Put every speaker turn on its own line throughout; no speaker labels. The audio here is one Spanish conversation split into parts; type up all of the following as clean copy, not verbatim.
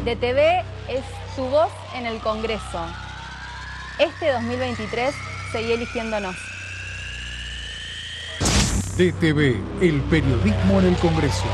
DTV es tu voz en el Congreso. Este 2023 seguí eligiéndonos.
DTV, el periodismo en el Congreso.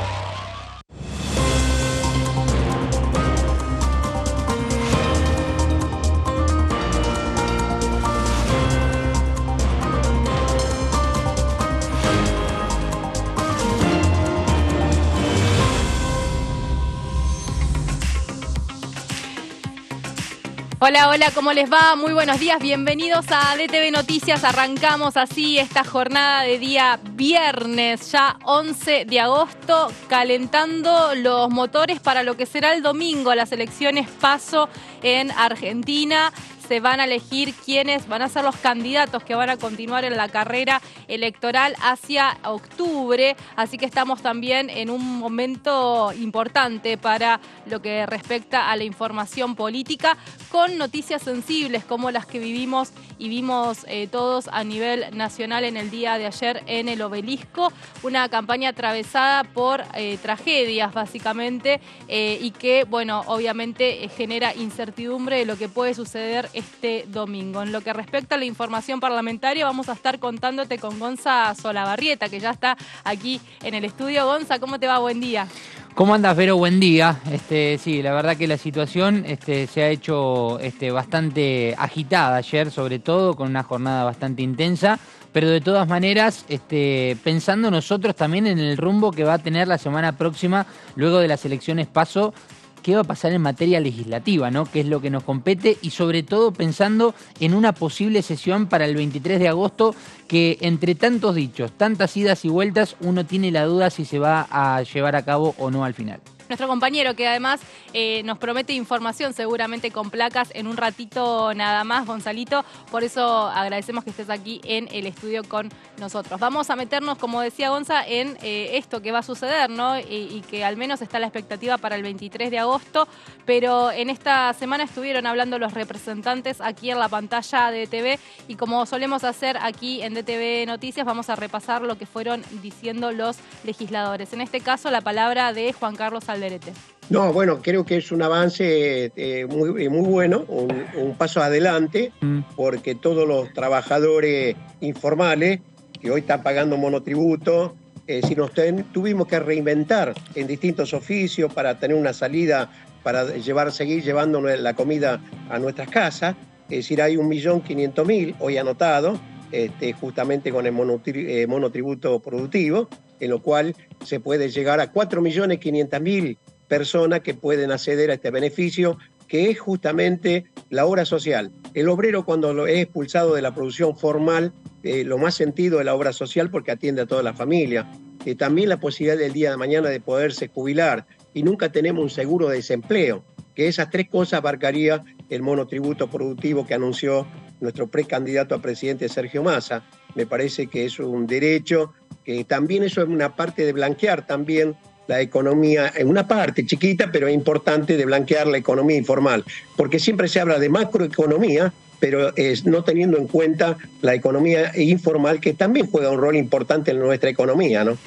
Hola, hola, ¿cómo les va? Muy buenos días, bienvenidos a DTV Noticias. Arrancamos así esta jornada de día viernes, ya 11 de agosto, calentando los motores para lo que será el domingo, las elecciones PASO en Argentina. Se van a elegir quiénes van a ser los candidatos que van a continuar en la carrera electoral hacia octubre, así que estamos también en un momento importante para lo que respecta a la información política, con noticias sensibles como las que vivimos y vimos todos a nivel nacional en el día de ayer en el Obelisco, una campaña atravesada por tragedias básicamente y que, bueno, obviamente genera incertidumbre de lo que puede suceder este domingo. En lo que respecta a la información parlamentaria, vamos a estar contándote con Gonza Solabarrieta, que ya está aquí en el estudio. Gonza, ¿cómo te va? Buen día.
¿Cómo andas, Vero? Buen día. Sí, la verdad que la situación se ha hecho bastante agitada ayer, sobre todo con una jornada bastante intensa, pero de todas maneras pensando nosotros también en el rumbo que va a tener la semana próxima, luego de las elecciones PASO, qué va a pasar en materia legislativa, ¿no? Qué es lo que nos compete, y sobre todo pensando en una posible sesión para el 23 de agosto, que entre tantos dichos, tantas idas y vueltas, uno tiene la duda si se va a llevar a cabo o no al final.
Nuestro compañero, que además nos promete información seguramente con placas en un ratito nada más, Gonzalito, por eso agradecemos que estés aquí en el estudio con nosotros. Vamos a meternos, como decía Gonza, en esto que va a suceder, ¿no? Y que al menos está la expectativa para el 23 de agosto, pero en esta semana estuvieron hablando los representantes aquí en la pantalla de DTV, y como solemos hacer aquí en DTV Noticias, vamos a repasar lo que fueron diciendo los legisladores. En este caso, la palabra de Juan Carlos Alderete.
No, bueno, creo que es un avance muy bueno, un paso adelante, porque todos los trabajadores informales que hoy están pagando monotributo, si nos tuvimos que reinventar en distintos oficios para tener una salida, para seguir llevando la comida a nuestras casas, es decir, hay 1.500.000 hoy anotados, justamente con el monotributo productivo, en lo cual se puede llegar a 4.500.000 personas que pueden acceder a este beneficio, que es justamente la obra social. El obrero, cuando es expulsado de la producción formal, lo más sentido es la obra social, porque atiende a toda la familia. También la posibilidad del día de mañana de poderse jubilar, y nunca tenemos un seguro de desempleo, que esas tres cosas abarcaría el monotributo productivo que anunció nuestro precandidato a presidente Sergio Massa. Me parece que es un derecho, que también eso es una parte de blanquear también la economía, en una parte chiquita, pero importante, de blanquear la economía informal, porque siempre se habla de macroeconomía, pero no teniendo en cuenta la economía informal, que también juega un rol importante en nuestra economía, ¿no?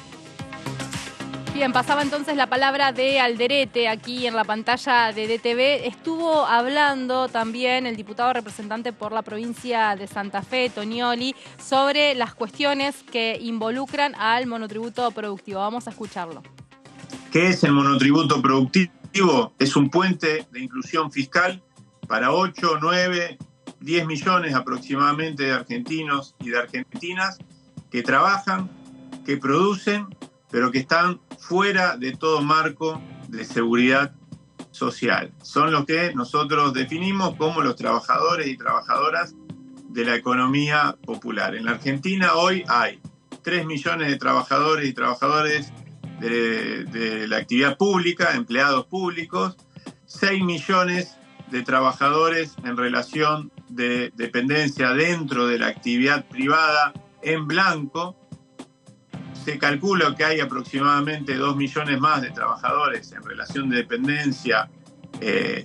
Bien, pasaba entonces la palabra de Alderete aquí en la pantalla de DTV. Estuvo hablando también el diputado representante por la provincia de Santa Fe, Tonioli, sobre las cuestiones que involucran al monotributo productivo. Vamos a escucharlo.
¿Qué es el monotributo productivo? Es un puente de inclusión fiscal para 8, 9, 10 millones aproximadamente de argentinos y de argentinas que trabajan, que producen, pero que están fuera de todo marco de seguridad social. Son los que nosotros definimos como los trabajadores y trabajadoras de la economía popular. En la Argentina hoy hay 3 millones de trabajadores y trabajadores de la actividad pública, empleados públicos, 6 millones de trabajadores en relación de dependencia dentro de la actividad privada en blanco. Se calcula que hay aproximadamente 2 millones más de trabajadores en relación de dependencia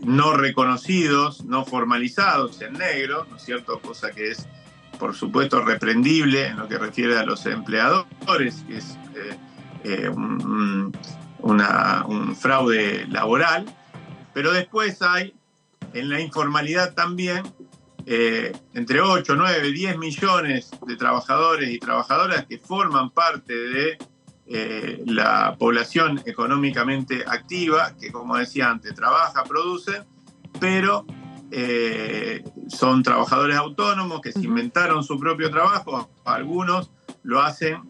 no reconocidos, no formalizados, en negro, ¿no es cierto? Cosa que es, por supuesto, reprendible en lo que refiere a los empleadores, que es un fraude laboral. Pero después hay, en la informalidad también, entre 8, 9, 10 millones de trabajadores y trabajadoras que forman parte de la población económicamente activa, que como decía antes, trabaja, produce, pero son trabajadores autónomos que se inventaron su propio trabajo. Algunos lo hacen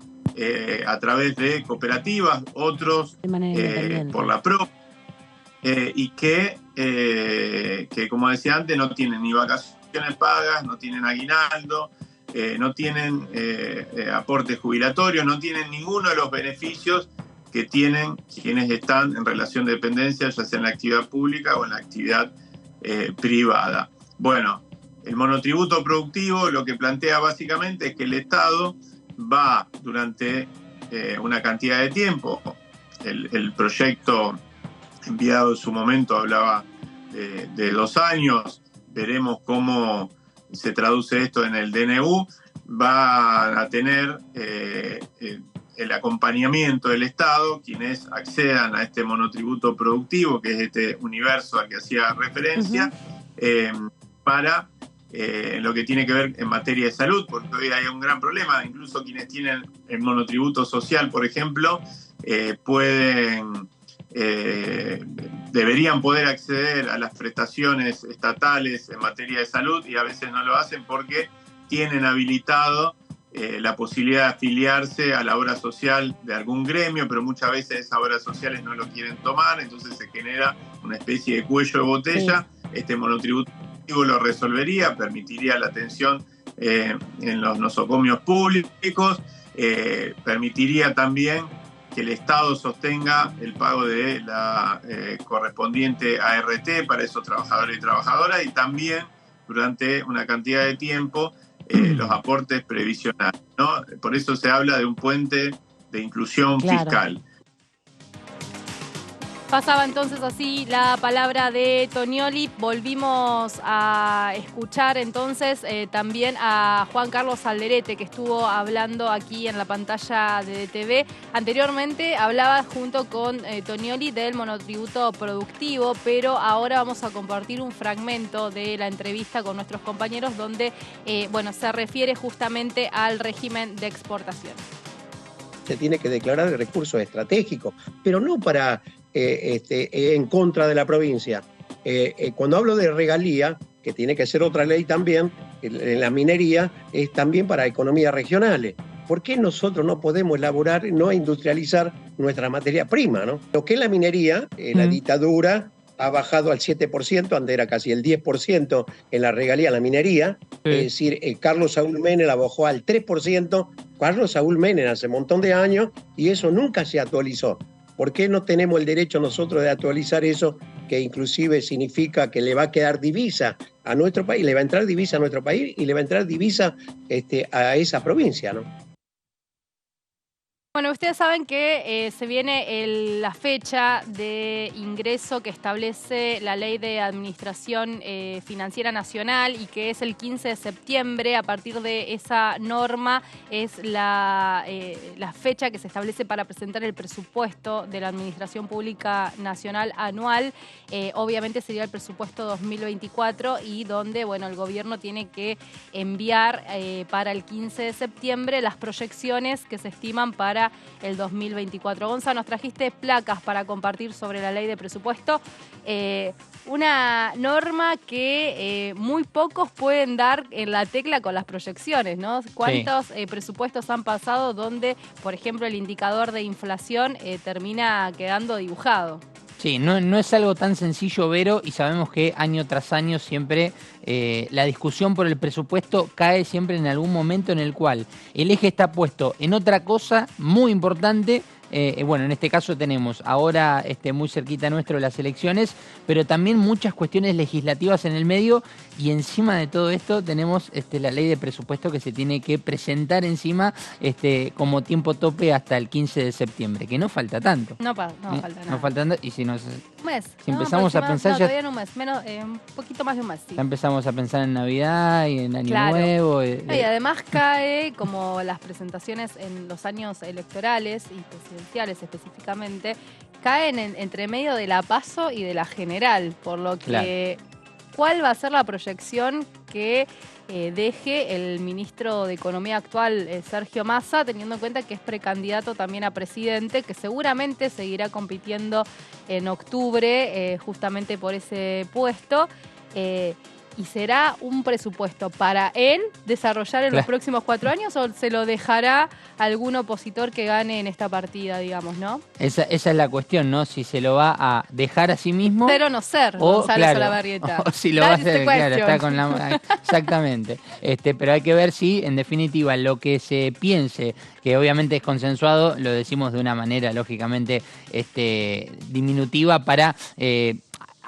a través de cooperativas, otros por la propia, y que como decía antes, no tienen ni vacaciones pagas, no tienen aguinaldo, no tienen aportes jubilatorios, no tienen ninguno de los beneficios que tienen quienes están en relación de dependencia, ya sea en la actividad pública o en la actividad privada. Bueno, el monotributo productivo lo que plantea básicamente es que el Estado va durante una cantidad de tiempo, el proyecto enviado en su momento hablaba de 2 años, veremos cómo se traduce esto en el DNU, va a tener el acompañamiento del Estado, quienes accedan a este monotributo productivo, que es este universo al que hacía referencia, para lo que tiene que ver en materia de salud, porque hoy hay un gran problema, incluso quienes tienen el monotributo social, por ejemplo, deberían poder acceder a las prestaciones estatales en materia de salud y a veces no lo hacen porque tienen habilitado la posibilidad de afiliarse a la obra social de algún gremio, pero muchas veces esas obras sociales no lo quieren tomar, entonces se genera una especie de cuello de botella. Este monotributo lo resolvería, permitiría la atención en los nosocomios públicos, permitiría también que el Estado sostenga el pago de la correspondiente ART para esos trabajadores y trabajadoras, y también durante una cantidad de tiempo los aportes previsionales, ¿no? Por eso se habla de un puente de inclusión fiscal.
Pasaba entonces así la palabra de Tonioli. Volvimos a escuchar entonces también a Juan Carlos Alderete, que estuvo hablando aquí en la pantalla de DTV. Anteriormente hablaba junto con Tonioli del monotributo productivo, pero ahora vamos a compartir un fragmento de la entrevista con nuestros compañeros donde se refiere justamente al régimen de exportación.
Se tiene que declarar el recurso estratégico, pero no para en contra de la provincia. Cuando hablo de regalía, que tiene que ser otra ley también, en la minería, es también para economías regionales. ¿Por qué nosotros no podemos elaborar, no industrializar nuestra materia prima, ¿no? Lo que es la minería, la dictadura ha bajado al 7%, antes era casi el 10% en la regalía, la minería. Es decir, Carlos Saúl Menem la bajó al 3%, Carlos Saúl Menem hace un montón de años, y eso nunca se actualizó. ¿Por qué no tenemos el derecho nosotros de actualizar eso, que inclusive significa que le va a quedar divisa a nuestro país, le va a entrar divisa a nuestro país y le va a entrar divisa a esa provincia, ¿no?
Bueno, ustedes saben que se viene la fecha de ingreso que establece la Ley de Administración Financiera Nacional y que es el 15 de septiembre. A partir de esa norma es la fecha que se establece para presentar el presupuesto de la Administración Pública Nacional anual. Obviamente sería el presupuesto 2024 y donde el gobierno tiene que enviar para el 15 de septiembre las proyecciones que se estiman para el 2024. Gonza, nos trajiste placas para compartir sobre la ley de presupuesto. Una norma que muy pocos pueden dar en la tecla con las proyecciones, ¿no? ¿Cuántos presupuestos han pasado donde, por ejemplo, el indicador de inflación termina quedando dibujado?
Sí, no es algo tan sencillo, Vero, y sabemos que año tras año siempre la discusión por el presupuesto cae siempre en algún momento en el cual el eje está puesto en otra cosa muy importante. En este caso tenemos ahora muy cerquita nuestro las elecciones, pero también muchas cuestiones legislativas en el medio, y encima de todo esto tenemos la ley de presupuesto que se tiene que presentar encima como tiempo tope hasta el 15 de septiembre, que no falta tanto.
No falta nada.
No falta tanto, y si nos
Un mes.
Si empezamos a pensar ya...
todavía no un mes, un poquito más de un mes, sí.
Ya empezamos a pensar en Navidad y en Año Nuevo.
Y además cae, como las presentaciones en los años electorales y presidenciales específicamente, caen entre medio de la PASO y de la general, por lo que ¿cuál va a ser la proyección que deje el ministro de Economía actual, Sergio Massa, teniendo en cuenta que es precandidato también a presidente, que seguramente seguirá compitiendo en octubre justamente por ese puesto? ¿Y será un presupuesto para él desarrollar en los próximos 4 años o se lo dejará a algún opositor que gane en esta partida, digamos, ¿no?
Esa es la cuestión, ¿no? Si se lo va a dejar a sí mismo.
Pero no ser Gonzalo Salabarrieta.
O si lo va a hacer, claro, está con la... Exactamente. Pero hay que ver si, en definitiva, lo que se piense, que obviamente es consensuado, lo decimos de una manera, lógicamente, diminutiva para...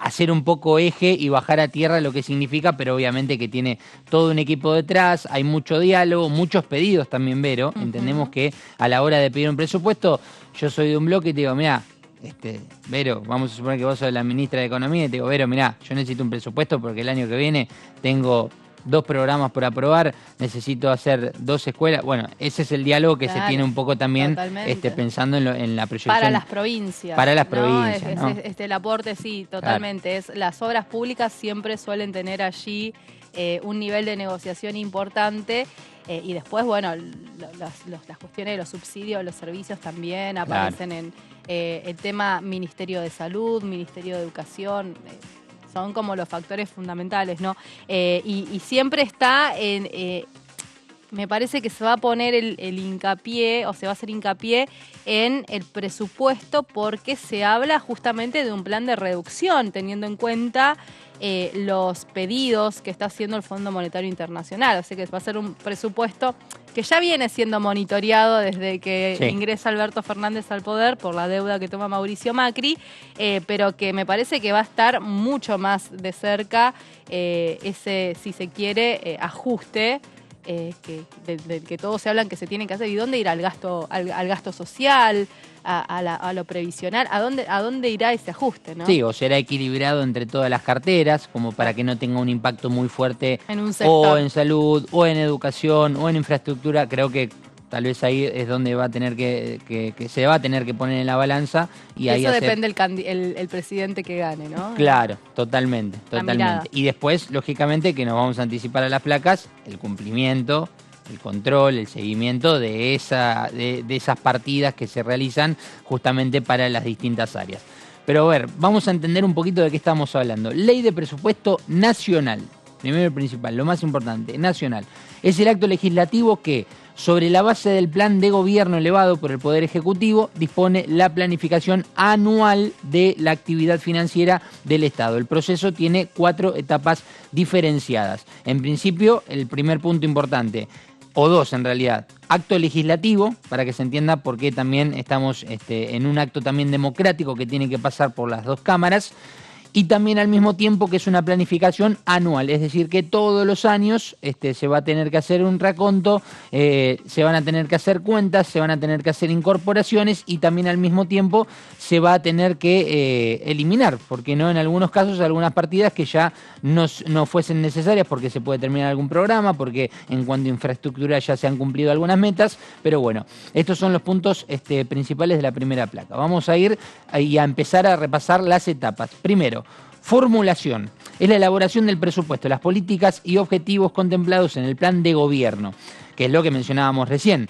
hacer un poco eje y bajar a tierra lo que significa, pero obviamente que tiene todo un equipo detrás, hay mucho diálogo, muchos pedidos también, Vero. Entendemos que a la hora de pedir un presupuesto, yo soy de un bloque y te digo, mira, Vero, vamos a suponer que vos sos la ministra de Economía y te digo, Vero, mira, yo necesito un presupuesto porque el año que viene tengo 2 programas por aprobar, necesito hacer 2 escuelas. Bueno, ese es el diálogo que se tiene un poco también pensando en la proyección.
Para las provincias.
Para las provincias, ¿no?
El aporte, sí, totalmente. Claro. Las obras públicas siempre suelen tener allí un nivel de negociación importante. Y después, bueno, las cuestiones de los subsidios, los servicios también aparecen en el tema Ministerio de Salud, Ministerio de Educación. Son como los factores fundamentales, ¿no? Y siempre está me parece que se va a poner el hincapié, o se va a hacer hincapié en el presupuesto, porque se habla justamente de un plan de reducción, teniendo en cuenta los pedidos que está haciendo el Fondo Monetario Internacional. Así que va a ser un presupuesto que ya viene siendo monitoreado desde que ingresa Alberto Fernández al poder por la deuda que toma Mauricio Macri, pero que me parece que va a estar mucho más de cerca ese, si se quiere, ajuste del que todos se hablan que se tiene que hacer. ¿Y dónde irá el gasto, al gasto social, a lo previsional? ¿A dónde irá ese ajuste, ¿no?
Sí, o será equilibrado entre todas las carteras, como para que no tenga un impacto muy fuerte
en un sector,
o en salud, o en educación, o en infraestructura. Creo que tal vez ahí es donde va a tener que se va a tener que poner en la balanza. Y ahí
eso depende el presidente que gane, ¿no?
Claro, totalmente. Y después, lógicamente, que nos vamos a anticipar a las placas, el cumplimiento, el control, el seguimiento de esas partidas que se realizan justamente para las distintas áreas. Pero a ver, vamos a entender un poquito de qué estamos hablando. Ley de presupuesto nacional. Primero y principal, lo más importante, nacional. Es el acto legislativo que, sobre la base del plan de gobierno elevado por el Poder Ejecutivo, dispone la planificación anual de la actividad financiera del Estado. El proceso tiene 4 etapas diferenciadas. En principio, el primer punto importante, o 2 en realidad, acto legislativo, para que se entienda por qué también estamos en un acto también democrático que tiene que pasar por las 2 cámaras. Y también al mismo tiempo que es una planificación anual, es decir, que todos los años se va a tener que hacer un raconto, se van a tener que hacer cuentas, se van a tener que hacer incorporaciones y también al mismo tiempo se va a tener que eliminar, porque no en algunos casos algunas partidas que ya no fuesen necesarias porque se puede terminar algún programa, porque en cuanto a infraestructura ya se han cumplido algunas metas, pero bueno, estos son los puntos principales de la primera placa. Vamos a ir y a empezar a repasar las etapas. Primero, formulación. Es la elaboración del presupuesto, las políticas y objetivos contemplados en el plan de gobierno, que es lo que mencionábamos recién.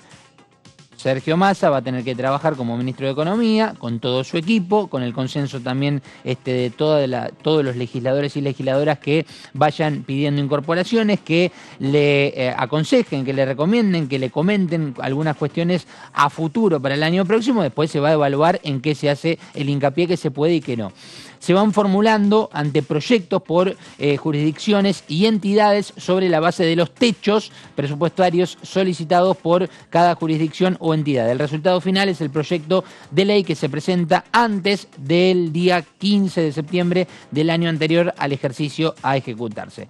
Sergio Massa va a tener que trabajar como ministro de Economía, con todo su equipo, con el consenso también de todos los legisladores y legisladoras que vayan pidiendo incorporaciones, que le aconsejen, que le recomienden, que le comenten algunas cuestiones a futuro para el año próximo. Después se va a evaluar en qué se hace el hincapié que se puede y qué no. Se van formulando anteproyectos por jurisdicciones y entidades sobre la base de los techos presupuestarios solicitados por cada jurisdicción o entidad. El resultado final es el proyecto de ley que se presenta antes del día 15 de septiembre del año anterior al ejercicio a ejecutarse.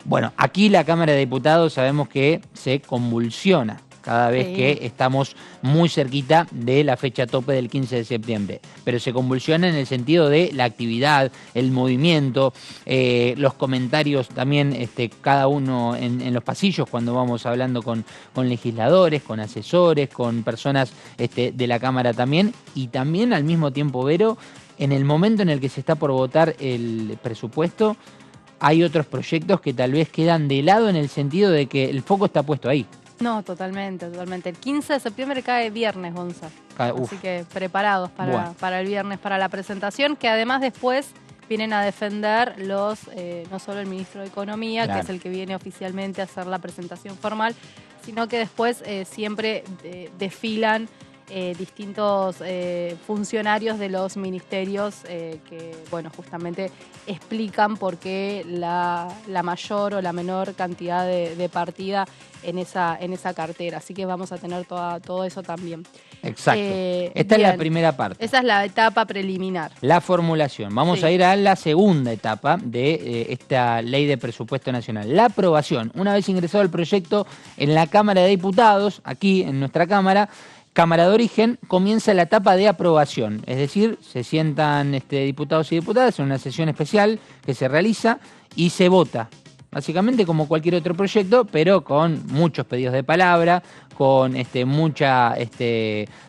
Bueno, aquí la Cámara de Diputados sabemos que se convulsiona cada vez
Sí.
que estamos muy cerquita de la fecha tope del 15 de septiembre. Pero se convulsiona en el sentido de la actividad, el movimiento, los comentarios también, cada uno en los pasillos cuando vamos hablando con legisladores, con asesores, con personas de la Cámara también, y también al mismo tiempo, Vero, en el momento en el que se está por votar el presupuesto, hay otros proyectos que tal vez quedan de lado en el sentido de que el foco está puesto ahí.
No, totalmente. El 15 de septiembre cae viernes, Gonza. Así que preparados para el viernes, para la presentación, que además después vienen a defender no solo el ministro de Economía,
claro,
que es el que viene oficialmente a hacer la presentación formal, sino que después siempre desfilan distintos funcionarios de los ministerios que, bueno, justamente explican por qué la mayor o la menor cantidad de partida en esa cartera. Así que vamos a tener todo eso también.
Exacto. Esta es la primera parte.
Esa es la etapa preliminar.
La formulación. Vamos a ir a la segunda etapa de esta ley de presupuesto nacional. La aprobación. Una vez ingresado el proyecto en la Cámara de Diputados, aquí en nuestra Cámara de Origen, comienza la etapa de aprobación. Es decir, se sientan diputados y diputadas en una sesión especial que se realiza y se vota. Básicamente como cualquier otro proyecto, pero con muchos pedidos de palabra, con mucha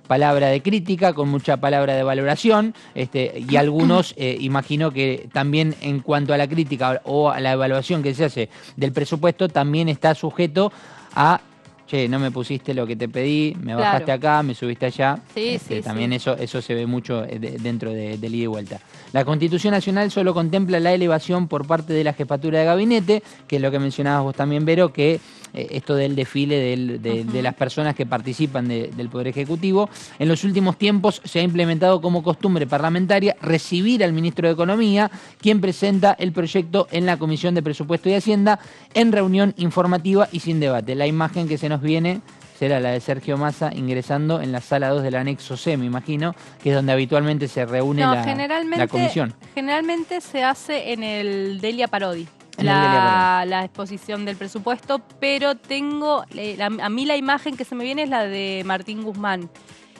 palabra de crítica, con mucha palabra de valoración, y algunos, imagino que también en cuanto a la crítica o a la evaluación que se hace del presupuesto, también está sujeto a: che, no me pusiste lo que te pedí, me bajaste acá, me subiste allá.
Sí,
también eso se ve mucho dentro del ida y vuelta. La Constitución Nacional solo contempla la elevación por parte de la jefatura de gabinete, que es lo que mencionabas vos también, Vero, que esto del desfile de las personas que participan del Poder Ejecutivo. En los últimos tiempos se ha implementado como costumbre parlamentaria recibir al ministro de Economía, quien presenta el proyecto en la Comisión de Presupuesto y Hacienda, en reunión informativa y sin debate. La imagen que se nos viene será la de Sergio Massa ingresando en la sala 2 del anexo C, me imagino, que es donde habitualmente se reúne la comisión.
Generalmente se hace en el Delia Parodi. La exposición del presupuesto, pero a mí la imagen que se me viene es la de Martín Guzmán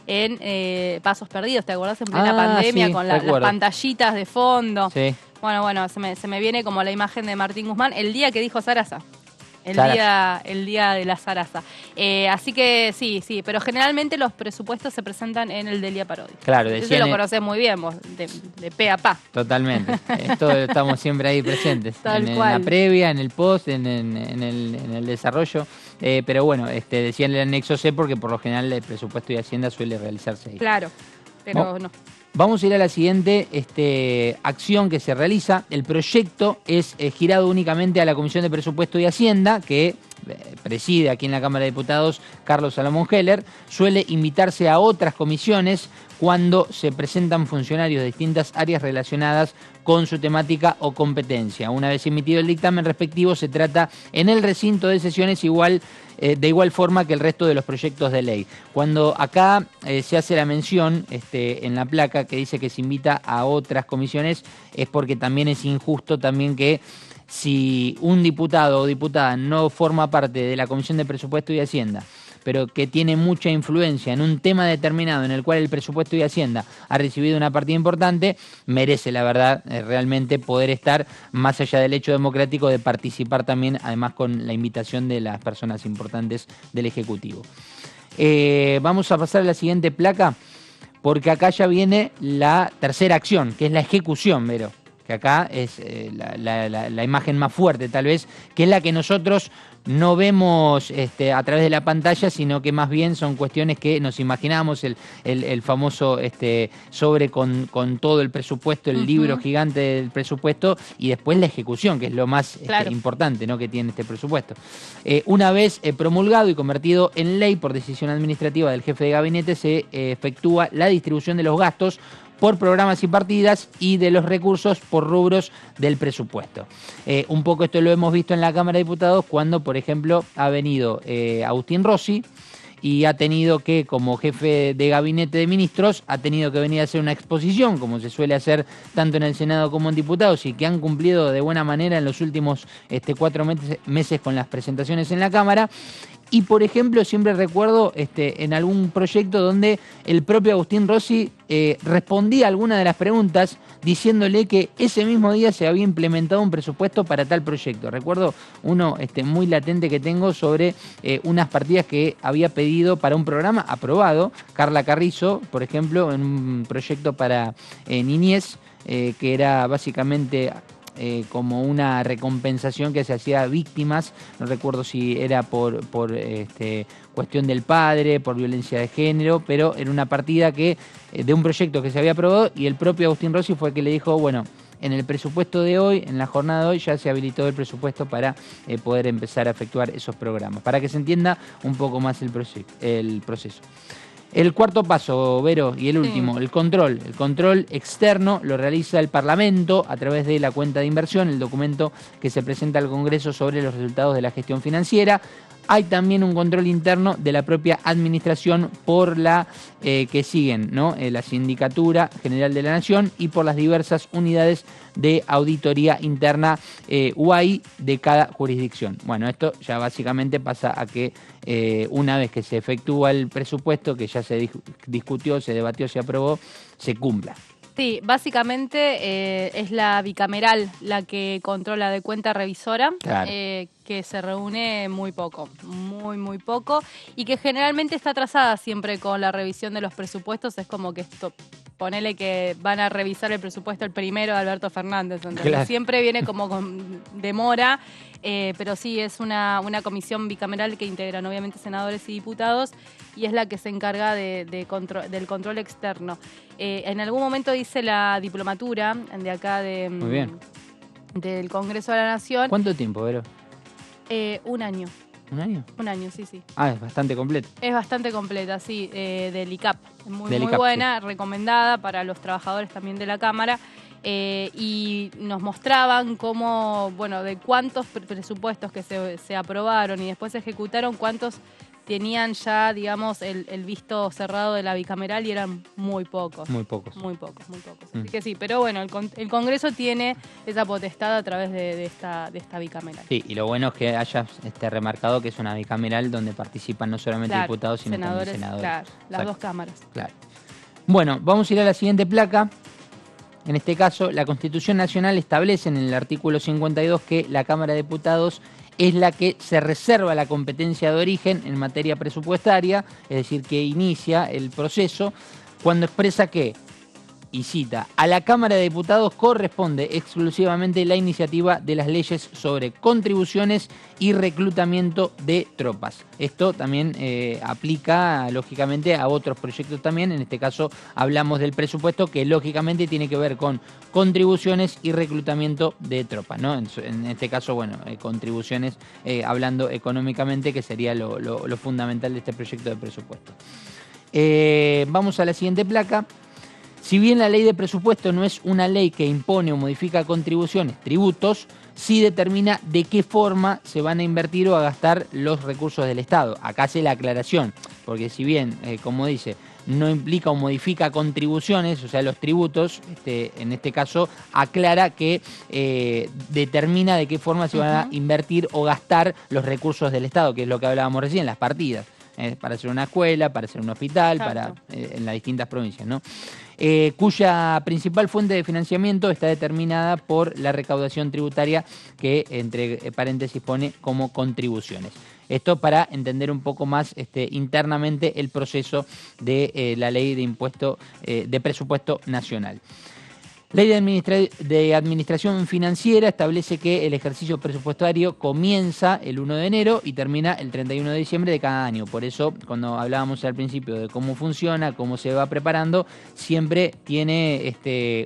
en Pasos Perdidos, ¿te acordás? En plena pandemia,
sí,
con las pantallitas de fondo.
Sí.
Bueno, se me viene como la imagen de Martín Guzmán el día que dijo Sarasa. El día de la zaraza. Así que sí, pero generalmente los presupuestos se presentan en el Delia Parodi. Claro, eso lo conocés muy bien vos, de pe a pa.
Totalmente. Esto estamos siempre ahí presentes. En la previa, en el post, en el desarrollo. Pero bueno, decía en el anexo C porque por lo general el presupuesto y Hacienda suele realizarse ahí.
Claro, pero no.
Vamos a ir a la siguiente acción que se realiza. El proyecto es girado únicamente a la Comisión de Presupuesto y Hacienda, que preside aquí en la Cámara de Diputados Carlos Salomón Heller. Suele invitarse a otras comisiones cuando se presentan funcionarios de distintas áreas relacionadas con su temática o competencia. Una vez emitido el dictamen respectivo, se trata en el recinto de sesiones de igual forma que el resto de los proyectos de ley. Cuando acá se hace la mención en la placa que dice que se invita a otras comisiones, es porque también es injusto también que si un diputado o diputada no forma parte de la Comisión de Presupuesto y Hacienda, pero que tiene mucha influencia en un tema determinado en el cual el presupuesto y Hacienda ha recibido una partida importante, merece, la verdad, realmente poder estar más allá del hecho democrático de participar también, además con la invitación de las personas importantes del Ejecutivo. Vamos a pasar a la siguiente placa, porque acá ya viene la tercera acción, que es la ejecución, Vero. Que acá es la imagen más fuerte tal vez, que es la que nosotros no vemos a través de la pantalla, sino que más bien son cuestiones que nos imaginamos, el famoso sobre con todo el presupuesto, el libro gigante del presupuesto, y después la ejecución, que es lo más importante, ¿no?, que tiene este presupuesto. Una vez promulgado y convertido en ley por decisión administrativa del jefe de gabinete, se efectúa la distribución de los gastos por programas y partidas y de los recursos por rubros del presupuesto. Un poco esto lo hemos visto en la Cámara de Diputados cuando, por ejemplo, ha venido Agustín Rossi y ha tenido que, como jefe de gabinete de ministros, ha tenido que venir a hacer una exposición, como se suele hacer tanto en el Senado como en diputados, y que han cumplido de buena manera en los últimos 4 meses con las presentaciones en la Cámara. Y, por ejemplo, siempre recuerdo en algún proyecto donde el propio Agustín Rossi respondía a alguna de las preguntas diciéndole que ese mismo día se había implementado un presupuesto para tal proyecto. Recuerdo uno muy latente que tengo sobre unas partidas que había pedido para un programa aprobado, Carla Carrizo, por ejemplo, en un proyecto para niñez, que era básicamente como una recompensación que se hacía a víctimas, no recuerdo si era por cuestión del padre, por violencia de género, pero era una partida que de un proyecto que se había aprobado, y el propio Agustín Rossi fue el que le dijo, bueno, en el presupuesto de hoy, en la jornada de hoy, ya se habilitó el presupuesto para poder empezar a efectuar esos programas, para que se entienda un poco más el proceso. El cuarto paso, Vero, y el último, el control. El control externo lo realiza el Parlamento a través de la cuenta de inversión, el documento que se presenta al Congreso sobre los resultados de la gestión financiera. Hay también un control interno de la propia administración por la que siguen, ¿no? La Sindicatura General de la Nación y por las diversas unidades de auditoría interna UAI de cada jurisdicción. Bueno, esto ya básicamente pasa a que una vez que se efectúa el presupuesto, que ya se discutió, se debatió, se aprobó, se cumpla.
Sí, básicamente es la bicameral la que controla de cuenta revisora,
claro,
que se reúne muy poco, muy poco, y que generalmente está atrasada siempre con la revisión de los presupuestos. Es como que ponele que van a revisar el presupuesto el primero de Alberto Fernández, entonces claro, siempre viene como con demora, pero sí, es una comisión bicameral que integran obviamente senadores y diputados, y es la que se encarga del control externo. En algún momento dice la diplomatura de acá
muy bien,
del Congreso de la Nación.
¿Cuánto tiempo, Vero?
Un año.
¿Un año?
Un año, sí.
Ah, es bastante completa.
Es bastante completa, sí, del ICAP. Muy
ICAP,
buena, sí, recomendada para los trabajadores también de la Cámara. Y nos mostraban cómo, bueno, de cuántos presupuestos que se aprobaron y después se ejecutaron, cuántos tenían ya, digamos, el visto cerrado de la bicameral, y eran muy pocos. Muy pocos. Así que sí, pero bueno, el Congreso tiene esa potestad a través de esta bicameral.
Sí, y lo bueno es que hayas remarcado que es una bicameral donde participan no solamente
claro,
diputados, sino también senadores.
Claro, las dos cámaras.
Claro. Bueno, vamos a ir a la siguiente placa. En este caso, la Constitución Nacional establece en el artículo 52 que la Cámara de Diputados es la que se reserva la competencia de origen en materia presupuestaria, es decir, que inicia el proceso cuando expresa que, y cita, a la Cámara de Diputados corresponde exclusivamente la iniciativa de las leyes sobre contribuciones y reclutamiento de tropas. Esto también aplica, lógicamente, a otros proyectos también. En este caso hablamos del presupuesto, que lógicamente tiene que ver con contribuciones y reclutamiento de tropas, ¿no? En este caso, bueno, contribuciones hablando económicamente, que sería lo fundamental de este proyecto de presupuesto. Vamos a la siguiente placa. Si bien la ley de presupuesto no es una ley que impone o modifica contribuciones, tributos, sí determina de qué forma se van a invertir o a gastar los recursos del Estado. Acá hace la aclaración, porque si bien, como dice, no implica o modifica contribuciones, o sea, los tributos, en este caso aclara que determina de qué forma se van a invertir o gastar los recursos del Estado, que es lo que hablábamos recién, las partidas. Para hacer una escuela, para hacer un hospital, para en las distintas provincias, ¿no? Cuya principal fuente de financiamiento está determinada por la recaudación tributaria, que entre paréntesis pone como contribuciones. Esto para entender un poco más internamente el proceso de la ley de impuesto de presupuesto nacional. Ley de Administración Financiera establece que el ejercicio presupuestario comienza el 1 de enero y termina el 31 de diciembre de cada año. Por eso, cuando hablábamos al principio de cómo funciona, cómo se va preparando, siempre tiene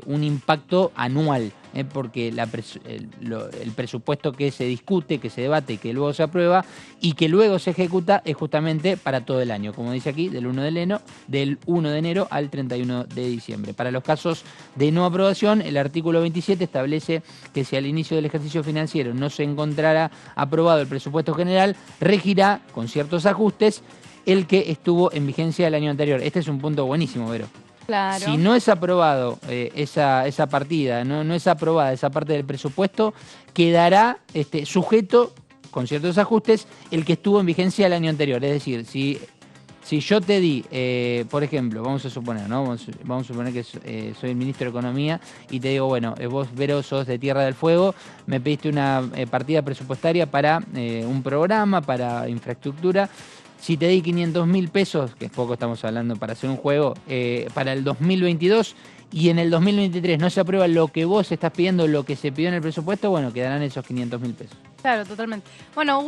un impacto anual, porque el presupuesto que se discute, que se debate, que luego se aprueba y que luego se ejecuta es justamente para todo el año, como dice aquí, del 1 de enero al 31 de diciembre. Para los casos de no aprobación, el artículo 27 establece que si al inicio del ejercicio financiero no se encontrara aprobado el presupuesto general, regirá, con ciertos ajustes, el que estuvo en vigencia el año anterior. Este es un punto buenísimo, Vero.
Claro.
Si no es aprobado esa partida, no es aprobada esa parte del presupuesto, quedará sujeto con ciertos ajustes, el que estuvo en vigencia el año anterior. Es decir, si yo te di, por ejemplo, vamos a suponer, ¿no? Vamos a suponer que soy el ministro de Economía y te digo, bueno, vos, Vero, sos de Tierra del Fuego, me pediste una partida presupuestaria para un programa, para infraestructura. Si te di 500.000 pesos, que es poco estamos hablando para hacer un juego, para el 2022 y en el 2023 no se aprueba lo que vos estás pidiendo, lo que se pidió en el presupuesto, bueno, quedarán esos 500.000 pesos.
Claro, totalmente. Bueno,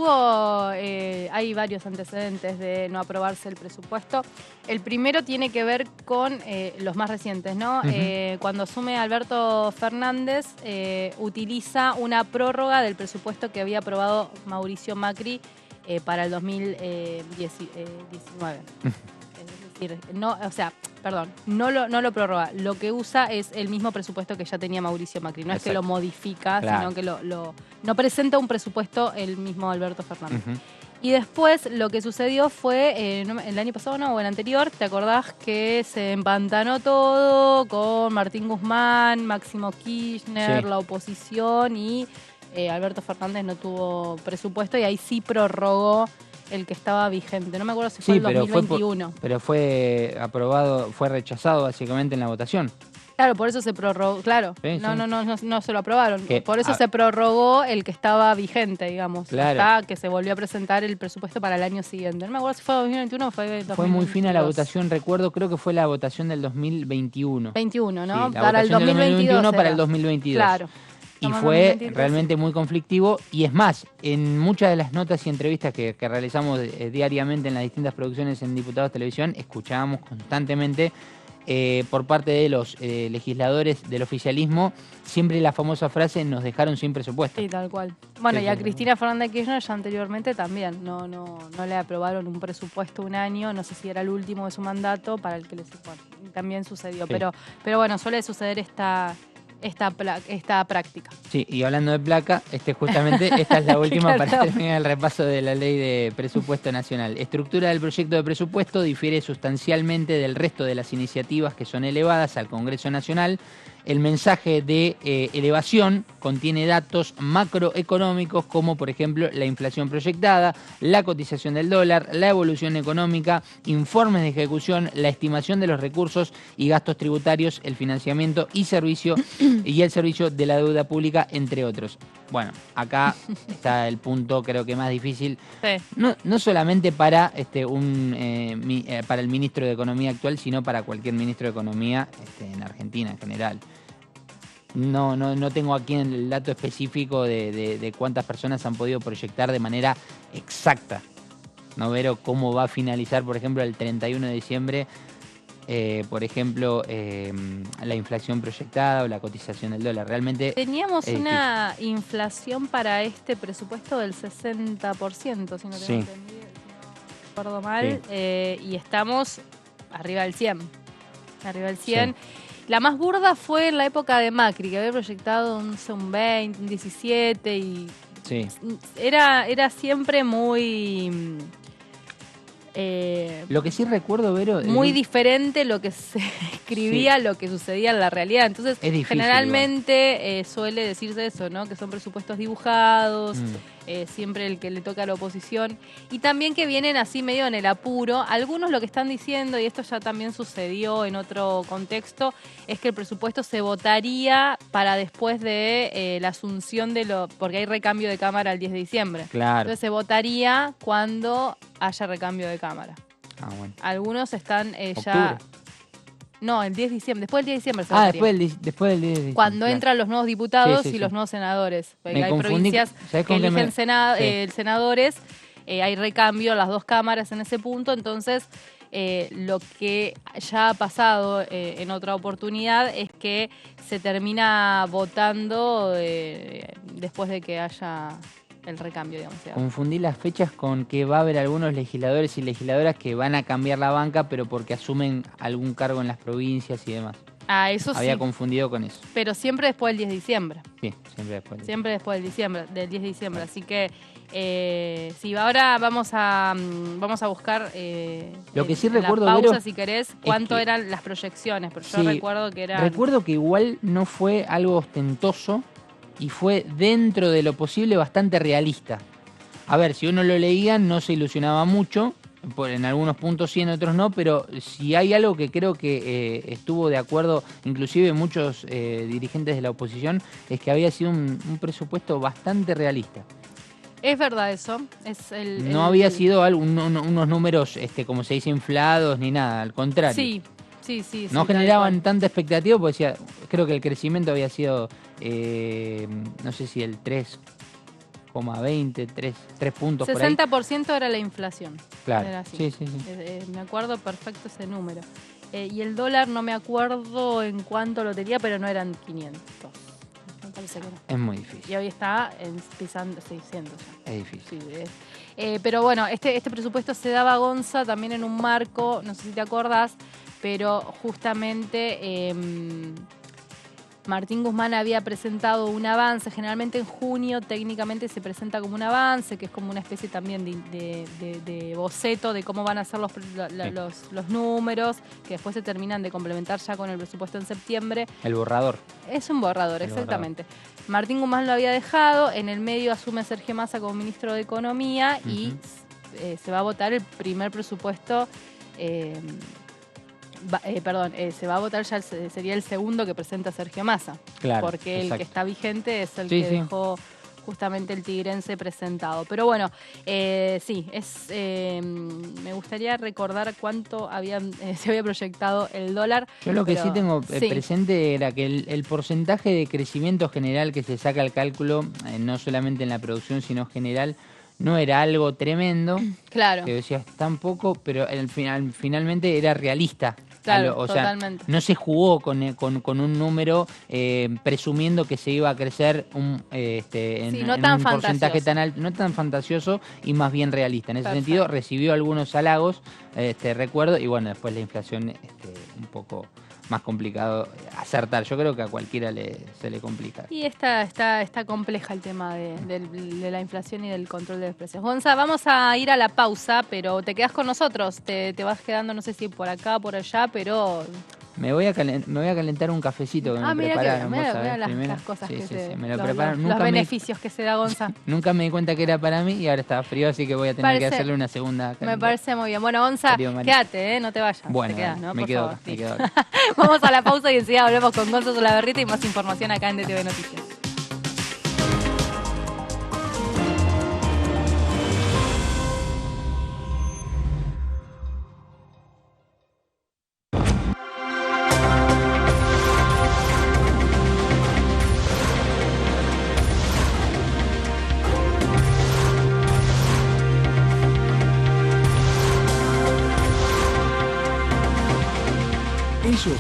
hay varios antecedentes de no aprobarse el presupuesto. El primero tiene que ver con los más recientes, ¿no? Cuando asume Alberto Fernández, utiliza una prórroga del presupuesto que había aprobado Mauricio Macri para el 2019. Es decir, no lo prorroga. Lo que usa es el mismo presupuesto que ya tenía Mauricio Macri. No
Exacto.
es que lo modifica,
Claro.
sino que no presenta un presupuesto el mismo Alberto Fernández. Y después lo que sucedió fue, el año pasado o el anterior, ¿te acordás que se empantanó todo con Martín Guzmán, Máximo Kirchner,
Sí.
la oposición y Alberto Fernández no tuvo presupuesto y ahí sí prorrogó el que estaba vigente? No me acuerdo si fue el 2021.
Pero fue aprobado, fue rechazado básicamente en la votación.
Claro, por eso se prorrogó, claro.
Sí,
No se lo aprobaron.
Que,
Por eso se prorrogó el que estaba vigente, digamos.
Claro.
Hasta que se volvió a presentar el presupuesto para el año siguiente. No me acuerdo si fue 2021 o fue 2022.
Fue muy fina la votación, recuerdo, creo que fue la votación del 2021.
21, ¿no?
Sí, la
Para el
votación del
2021
para el
era.
2022.
Claro.
Y
Estamos en
fue
2023.
realmente muy conflictivo. Y es más, en muchas de las notas y entrevistas que realizamos diariamente en las distintas producciones en Diputados Televisión, escuchábamos constantemente por parte de los legisladores del oficialismo siempre la famosa frase: nos dejaron sin presupuesto.
Sí, tal cual. Bueno,
Sí,
y a
sí.
Cristina Fernández de Kirchner ya anteriormente también. No le aprobaron un presupuesto un año, no sé si era el último de su mandato, para el que también sucedió.
Sí.
Pero bueno, suele suceder esta práctica.
Sí, y hablando de placa, justamente esta es la última para
Claro.
terminar el repaso de la ley de presupuesto nacional. Estructura del proyecto de presupuesto difiere sustancialmente del resto de las iniciativas que son elevadas al Congreso Nacional. El mensaje de elevación contiene datos macroeconómicos como, por ejemplo, la inflación proyectada, la cotización del dólar, la evolución económica, informes de ejecución, la estimación de los recursos y gastos tributarios, el financiamiento y el servicio de la deuda pública, entre otros. Bueno, acá está el punto creo que más difícil,
Sí.
no solamente para para el ministro de Economía actual, sino para cualquier ministro de Economía en Argentina en general. No tengo aquí el dato específico de cuántas personas han podido proyectar de manera exacta. No ver cómo va a finalizar, por ejemplo, el 31 de diciembre, por ejemplo, la inflación proyectada o la cotización del dólar. Realmente
Teníamos
es
una inflación para este presupuesto del 60%, si no tengo
Sí.
entendido, si no recuerdo mal, y estamos arriba del 100. Arriba del 100.
Sí.
La más burda fue en la época de Macri, que había proyectado un 20, un 17, y
sí.
era siempre muy...
Lo que sí recuerdo, Vero,
muy diferente lo que se escribía a lo que sucedía en la realidad. Entonces,
Es difícil,
generalmente suele decirse eso, ¿no? Que son presupuestos dibujados,
Mm.
siempre el que le toca a la oposición. Y también que vienen así medio en el apuro. Algunos lo que están diciendo, y esto ya también sucedió en otro contexto, es que el presupuesto se votaría para después de la asunción porque hay recambio de Cámara el 10 de diciembre.
Claro.
Entonces se votaría cuando haya recambio de Cámara.
Ah, bueno.
Algunos están ya...
Octubre.
No, el 10 de diciembre. Después del 10 de diciembre se
Ah,
votaría.
después del 10 de diciembre,
Cuando
claro.
entran los nuevos diputados
Sí, sí,
y
sí.
los nuevos senadores. Porque
Me
hay
confundí.
provincias
¿Sabés
que
con qué
eligen
Sí.
senadores. Hay recambio en las dos cámaras en ese punto. Entonces, lo que ya ha pasado en otra oportunidad es que se termina votando después de que haya el recambio, digamos.
Confundí las fechas con que va a haber algunos legisladores y legisladoras que van a cambiar la banca, pero porque asumen algún cargo en las provincias y demás.
Ah, eso
Había
sí.
confundido con eso.
Pero siempre después del 10 de diciembre.
Sí, siempre después.
Siempre después del 10 de diciembre. Así que, sí, ahora vamos a buscar
Lo que sí
en la
recuerdo,
pausa,
Vero,
si querés, cuánto
que-
eran las proyecciones. Pero yo
Sí,
recuerdo que eran...
Recuerdo que igual no fue algo ostentoso y fue dentro de lo posible bastante realista. a ver, si uno lo leía no se ilusionaba mucho, en algunos puntos sí, en otros no, pero si hay algo que creo que estuvo de acuerdo, inclusive muchos dirigentes de la oposición, es que había sido un presupuesto bastante realista.
Es verdad eso.
No había sido unos números, como se dice, inflados ni nada, al contrario.
Sí.
No generaban tanta expectativa, porque creo que el crecimiento había sido, no sé si el 3,20, 3 puntos
60%
por ahí.
era la inflación.
Claro,
era así.
Sí.
Me acuerdo perfecto ese número. Y el dólar no me acuerdo en cuánto lo tenía, pero no eran 500. Me parece que no.
Es muy difícil.
Y hoy está pisando 600 ya.
Es difícil.
Sí, pero bueno, este presupuesto se daba, Gonza, también en un marco, no sé si te acordás, pero justamente Martín Guzmán había presentado un avance. Generalmente en junio técnicamente se presenta como un avance, que es como una especie también de boceto de cómo van a ser los números, que después se terminan de complementar ya con el presupuesto en septiembre.
El borrador.
Es un borrador, exactamente. Martín Guzmán lo había dejado, en el medio asume Sergio Massa como ministro de Economía y se va a votar el primer presupuesto. Se va a votar ya, sería el segundo que presenta Sergio Massa.
Claro,
porque
exacto.
El que está vigente es el que dejó justamente el tigrense presentado. Pero bueno, me gustaría recordar cuánto se había proyectado el dólar.
Yo lo que sí tengo presente era que el porcentaje de crecimiento general que se saca al cálculo, no solamente en la producción, sino general, no era algo tremendo.
Claro.
Que decías tan poco, pero finalmente era realista.
Claro, totalmente.
No se jugó con un número presumiendo que se iba a crecer en un porcentaje tan alto, no tan fantasioso y más bien realista. En ese sentido recibió algunos halagos, recuerdo, y bueno, después la inflación un poco más complicado acertar. Yo creo que a cualquiera se le complica.
Y está compleja el tema de la inflación y del control de los precios. Gonza, vamos a ir a la pausa, pero te quedás con nosotros. Te vas quedando, no sé si por acá, por allá, pero...
Me voy a calentar un cafecito que me prepararon.
Mira las cosas
me lo prepararon.
Los beneficios que se da, Gonza.
Nunca me di cuenta que era para mí y ahora está frío, así que voy a tener que hacerle una segunda calentada.
Me parece muy bien. Bueno, Gonza, quédate, no te vayas.
Bueno,
te quedas, ¿no?
me quedo acá.
Vamos a la pausa y enseguida volvemos con Gonza Solaberrita y más información acá en DTV Noticias.
Ellos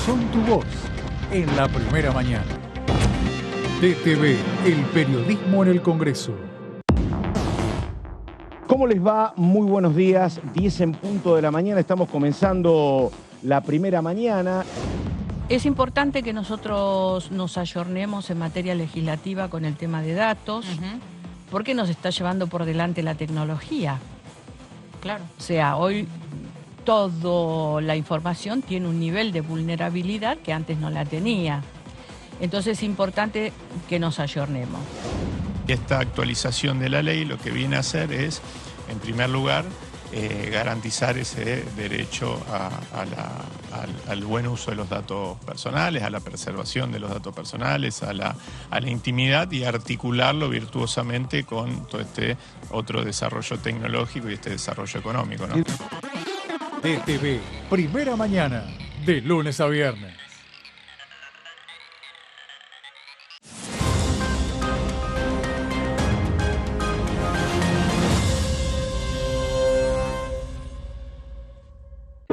son tu voz en la primera mañana. DTV, el periodismo en el Congreso.
¿Cómo les va? Muy buenos días, 10 en punto de la mañana, estamos comenzando la primera mañana.
Es importante que nosotros nos ayornemos en materia legislativa con el tema de datos, porque nos está llevando por delante la tecnología.
Claro.
O sea, hoy toda la información tiene un nivel de vulnerabilidad que antes no la tenía. Entonces es importante que nos ayornemos.
Esta actualización de la ley lo que viene a hacer es, en primer lugar, garantizar ese derecho al buen uso de los datos personales, a la preservación de los datos personales, a la intimidad y articularlo virtuosamente con todo este otro desarrollo tecnológico y este desarrollo económico, ¿no?
DTV, primera mañana, de lunes a viernes.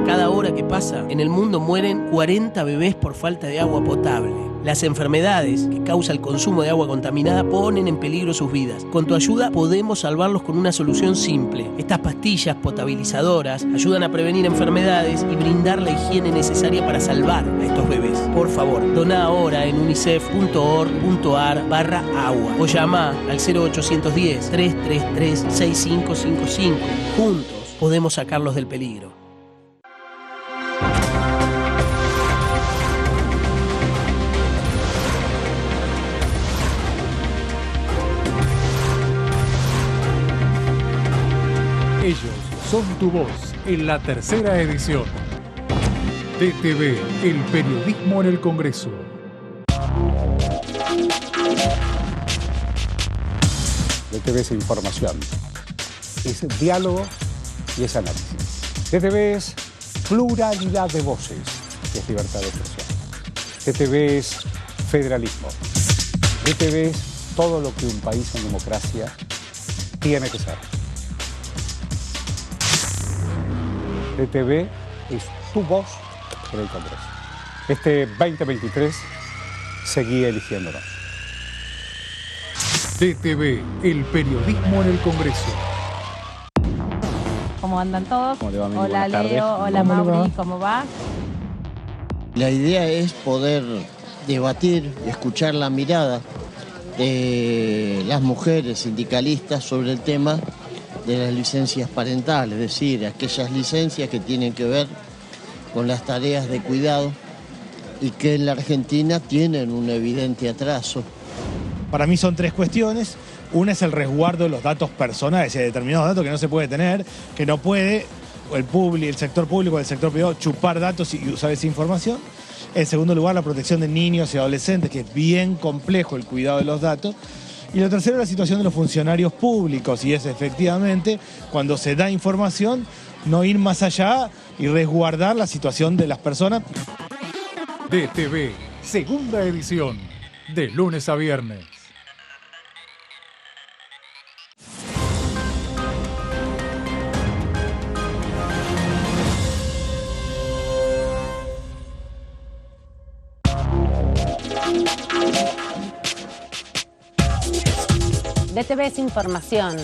Cada hora que pasa, en el mundo mueren 40 bebés por falta de agua potable. Las enfermedades que causa el consumo de agua contaminada ponen en peligro sus vidas. Con tu ayuda podemos salvarlos con una solución simple. Estas pastillas potabilizadoras ayudan a prevenir enfermedades y brindar la higiene necesaria para salvar a estos bebés. Por favor, dona ahora en unicef.org.ar/agua o llama al 0810-333-6555. Juntos podemos sacarlos del peligro.
son tu voz en la tercera edición. DTV, el periodismo en el Congreso.
DTV es información, es diálogo y es análisis. DTV es pluralidad de voces, es libertad de expresión. DTV es federalismo. DTV es todo lo que un país en democracia tiene que ser. DTV es tu voz en el Congreso. Este 2023 seguí eligiéndonos.
DTV, el periodismo en el Congreso.
¿Cómo andan todos?
¿Cómo le va, Mili?
Hola,
Buenas
Leo,
tardes.
hola Mauri, ¿cómo va?
La idea es poder debatir y escuchar la mirada de las mujeres sindicalistas sobre el tema de las licencias parentales, es decir, aquellas licencias que tienen que ver con las tareas de cuidado y que en la Argentina tienen un evidente atraso.
Para mí son tres cuestiones. Una es el resguardo de los datos personales, hay determinados datos que no se puede tener, que no puede el sector público, el sector privado chupar datos y usar esa información. En segundo lugar, la protección de niños y adolescentes, que es bien complejo el cuidado de los datos. Y lo tercero, la situación de los funcionarios públicos, y es efectivamente cuando se da información, no ir más allá y resguardar la situación de las personas.
DTV, segunda edición, de lunes a viernes.
DTV es información,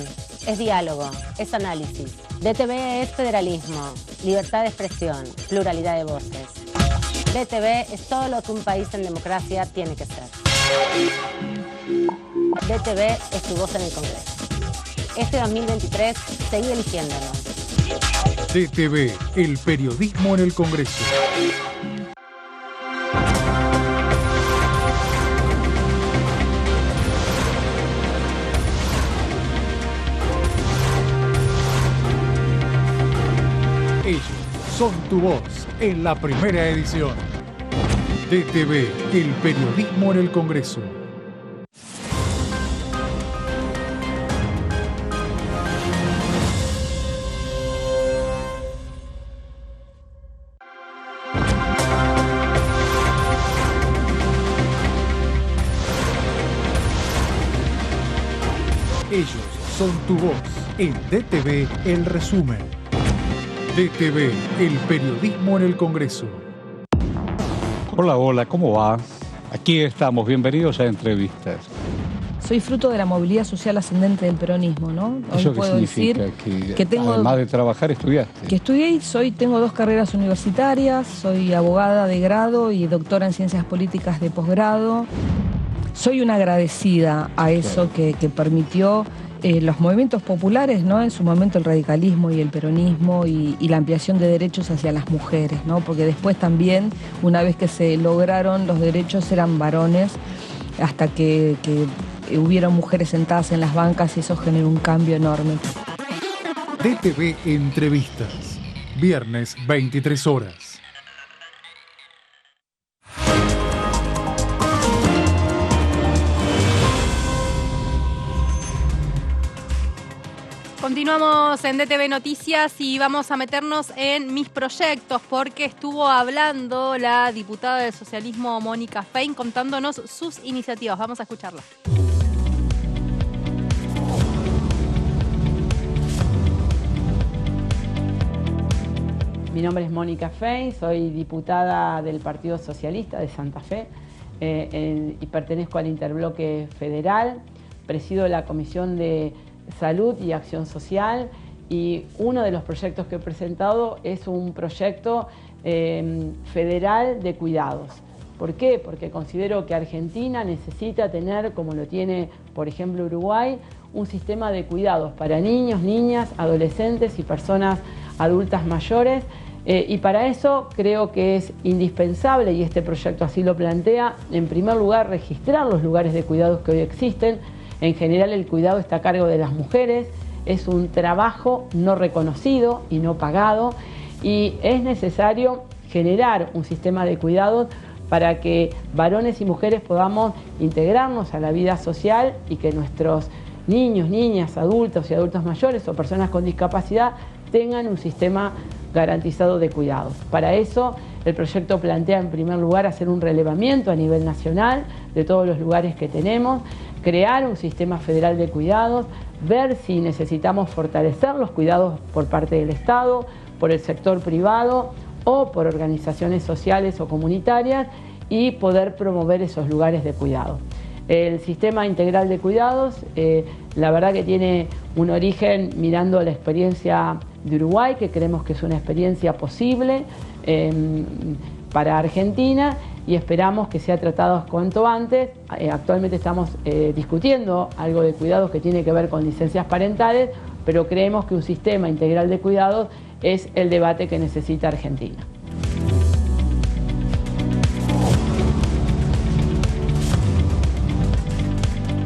es diálogo, es análisis. DTV es federalismo, libertad de expresión, pluralidad de voces. DTV es todo lo que un país en democracia tiene que ser. DTV es tu voz en el Congreso. Este 2023, seguí eligiéndonos.
DTV, el periodismo en el Congreso. Ellos son tu voz en la primera edición. DTV, el periodismo en el Congreso. Ellos son tu voz en DTV, el resumen. DTV, el periodismo en el Congreso.
Hola, hola, ¿cómo va? Aquí estamos, bienvenidos a Entrevistas.
Soy fruto de la movilidad social ascendente del peronismo, ¿no? Hoy
¿Eso qué
puedo
significa?
decir que tengo,
además de trabajar, estudiaste.
que estudié y tengo 2 carreras universitarias, soy abogada de grado y doctora en ciencias políticas de posgrado. Soy una agradecida a eso que permitió los movimientos populares, ¿no? En su momento el radicalismo y el peronismo y la ampliación de derechos hacia las mujeres, ¿no? Porque después también, una vez que se lograron los derechos, eran varones, hasta que hubieron mujeres sentadas en las bancas y eso generó un cambio enorme.
DTV Entrevistas, viernes 23 horas.
Continuamos en DTV Noticias y vamos a meternos en mis proyectos porque estuvo hablando la diputada del socialismo Mónica Fein contándonos sus iniciativas. Vamos a escucharla.
Mi nombre es Mónica Fein, soy diputada del Partido Socialista de Santa Fe y pertenezco al Interbloque Federal. Presido la Comisión de Salud y Acción Social y uno de los proyectos que he presentado es un proyecto federal de cuidados. ¿Por qué? Porque considero que Argentina necesita tener, como lo tiene por ejemplo Uruguay, un sistema de cuidados para niños, niñas, adolescentes y personas adultas mayores. Y para eso creo que es indispensable, y este proyecto así lo plantea, en primer lugar registrar los lugares de cuidados que hoy existen. En general el cuidado está a cargo de las mujeres es un trabajo no reconocido y no pagado, y es necesario generar un sistema de cuidados para que varones y mujeres podamos integrarnos a la vida social y que nuestros niños, niñas, adultos y adultos mayores o personas con discapacidad tengan un sistema garantizado de cuidados. Para eso, el proyecto plantea en primer lugar hacer un relevamiento a nivel nacional de todos los lugares que tenemos, crear un sistema federal de cuidados, ver si necesitamos fortalecer los cuidados por parte del Estado, por el sector privado o por organizaciones sociales o comunitarias, y poder promover esos lugares de cuidado. El sistema integral de cuidados, la verdad que tiene un origen mirando la experiencia de Uruguay, que creemos que es una experiencia posible para Argentina, y esperamos que sea tratado cuanto antes. Actualmente estamos discutiendo algo de cuidados que tiene que ver con licencias parentales, pero creemos que un sistema integral de cuidados es el debate que necesita Argentina.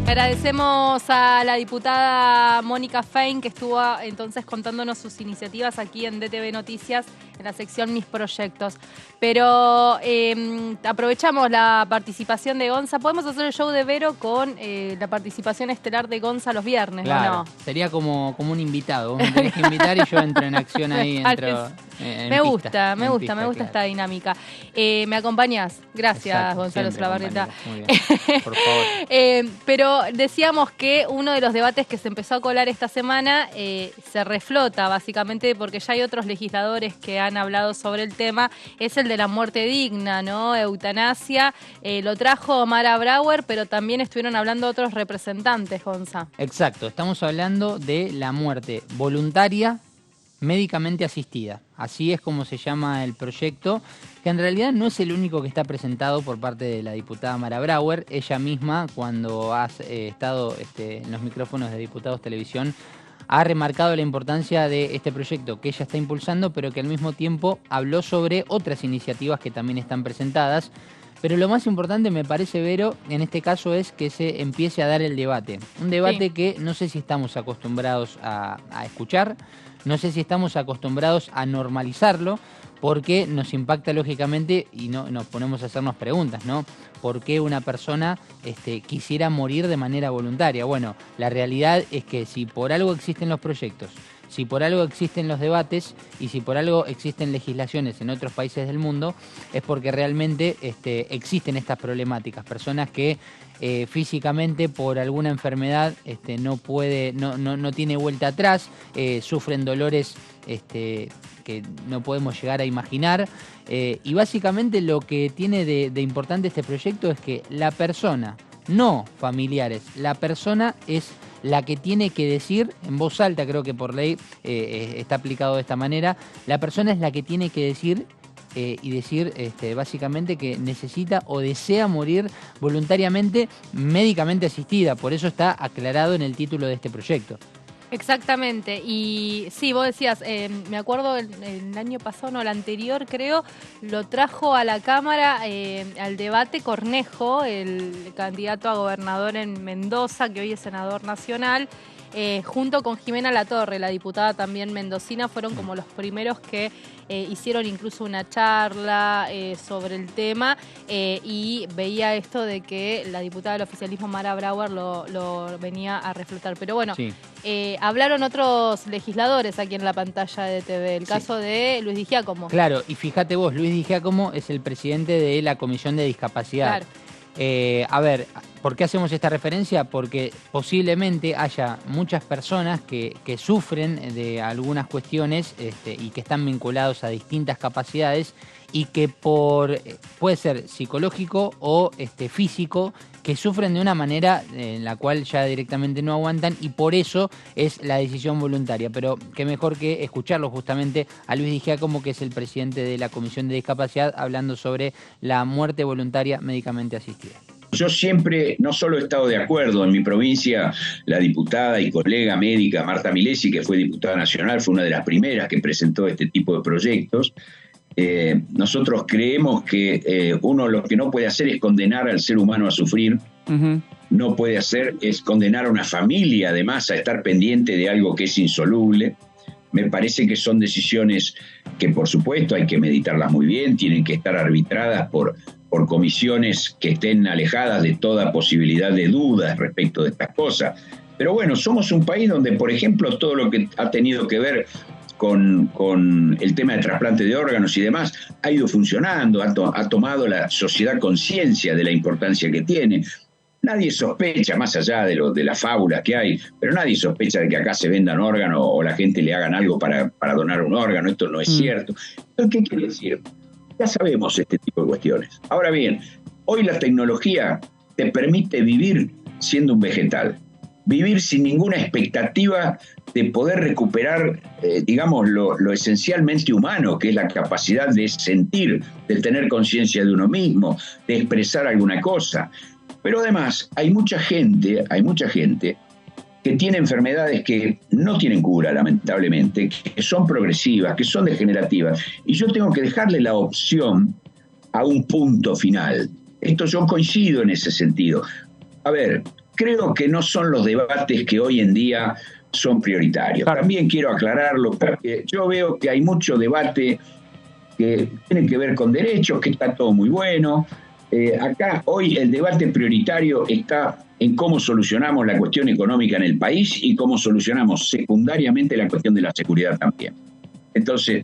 Agradecemos a la diputada Mónica Fein, que estuvo entonces contándonos sus iniciativas aquí en DTV Noticias, en la sección Mis Proyectos. Pero aprovechamos la participación de Gonza. Podemos hacer el show de Vero con la participación estelar de Gonza los viernes,
claro,
¿no?
Sería como un invitado. Vos me tenés que invitar y yo entro en acción ahí.
Me gusta esta dinámica. ¿Me acompañás? Gracias,
exacto,
Gonzalo Salabarrieta.
Muy bien, por favor.
Pero decíamos que uno de los debates que se empezó a colar esta semana se reflota básicamente porque ya hay otros legisladores que han hablado sobre el tema, es el de la muerte digna, ¿no? Eutanasia. Lo trajo Mara Brauer, pero también estuvieron hablando otros representantes, Gonza.
Exacto, estamos hablando de la muerte voluntaria médicamente asistida. Así es como se llama el proyecto, que en realidad no es el único que está presentado por parte de la diputada Mara Brauer. Ella misma, cuando ha estado en los micrófonos de Diputados Televisión, ha remarcado la importancia de este proyecto que ella está impulsando, pero que al mismo tiempo habló sobre otras iniciativas que también están presentadas. Pero lo más importante, me parece, Vero, en este caso es que se empiece a dar el debate. Un debate que no sé si estamos acostumbrados a escuchar, no sé si estamos acostumbrados a normalizarlo, porque nos impacta lógicamente y nos ponemos a hacernos preguntas, ¿no? ¿Por qué una persona quisiera morir de manera voluntaria? Bueno, la realidad es que si por algo existen los proyectos, si por algo existen los debates y si por algo existen legislaciones en otros países del mundo, es porque realmente existen estas problemáticas. Personas que físicamente por alguna enfermedad no tiene vuelta atrás, sufren dolores que no podemos llegar a imaginar. Y básicamente lo que tiene de importante este proyecto es que la persona, no familiares, la persona es la que tiene que decir, en voz alta, creo que por ley está aplicado de esta manera, la persona es la que tiene que decir y decir básicamente que necesita o desea morir voluntariamente, médicamente asistida. Por eso está aclarado en el título de este proyecto.
Exactamente, y sí, vos decías, me acuerdo el año pasado, no, el anterior creo, lo trajo a la Cámara al debate Cornejo, el candidato a gobernador en Mendoza, que hoy es senador nacional, junto con Jimena Latorre, la diputada también mendocina, fueron como los primeros que hicieron incluso una charla sobre el tema, y veía esto de que la diputada del oficialismo Mara Brauer lo venía a reflotar. Pero bueno, sí. Hablaron otros legisladores aquí en la pantalla de TV, el caso de Luis Di Giacomo.
Claro, y fíjate vos, Luis Di Giacomo es el presidente de la Comisión de Discapacidad. Claro. A ver, ¿por qué hacemos esta referencia? Porque posiblemente haya muchas personas que sufren de algunas cuestiones y que están vinculados a distintas capacidades y que puede ser psicológico o físico, que sufren de una manera en la cual ya directamente no aguantan, y por eso es la decisión voluntaria. Pero qué mejor que escucharlo justamente a Luis Di Giacomo, que es el presidente de la Comisión de Discapacidad, hablando sobre la muerte voluntaria médicamente asistida.
Yo siempre no solo he estado de acuerdo, en mi provincia la diputada y colega médica Marta Milesi, que fue diputada nacional, fue una de las primeras que presentó este tipo de proyectos. Nosotros creemos que uno lo que no puede hacer es condenar al ser humano a sufrir no puede hacer es condenar a una familia, además, a estar pendiente de algo que es insoluble. Me parece que son decisiones que, por supuesto, hay que meditarlas muy bien, tienen que estar arbitradas por comisiones que estén alejadas de toda posibilidad de dudas respecto de estas cosas. Pero bueno, somos un país donde, por ejemplo, todo lo que ha tenido que ver con el tema de trasplante de órganos y demás ha ido funcionando, ha tomado la sociedad conciencia de la importancia que tiene. Nadie sospecha, más allá de las fábulas que hay, pero nadie sospecha de que acá se vendan órganos o la gente le hagan algo para donar un órgano. Esto no es cierto. ¿Qué quiere decir? Ya sabemos este tipo de cuestiones. Ahora bien, hoy la tecnología te permite vivir siendo un vegetal, vivir sin ninguna expectativa de poder recuperar, digamos, lo esencialmente humano, que es la capacidad de sentir, de tener conciencia de uno mismo, de expresar alguna cosa. Pero además hay mucha gente que tiene enfermedades que no tienen cura, lamentablemente, que son progresivas, que son degenerativas, y yo tengo que dejarle la opción a un punto final. Yo coincido en ese sentido. A ver, creo que no son los debates que hoy en día son prioritarios. También quiero aclararlo, porque yo veo que hay mucho debate que tiene que ver con derechos, que está todo muy bueno. Acá hoy el debate prioritario está en cómo solucionamos la cuestión económica en el país y cómo solucionamos secundariamente la cuestión de la seguridad también. Entonces,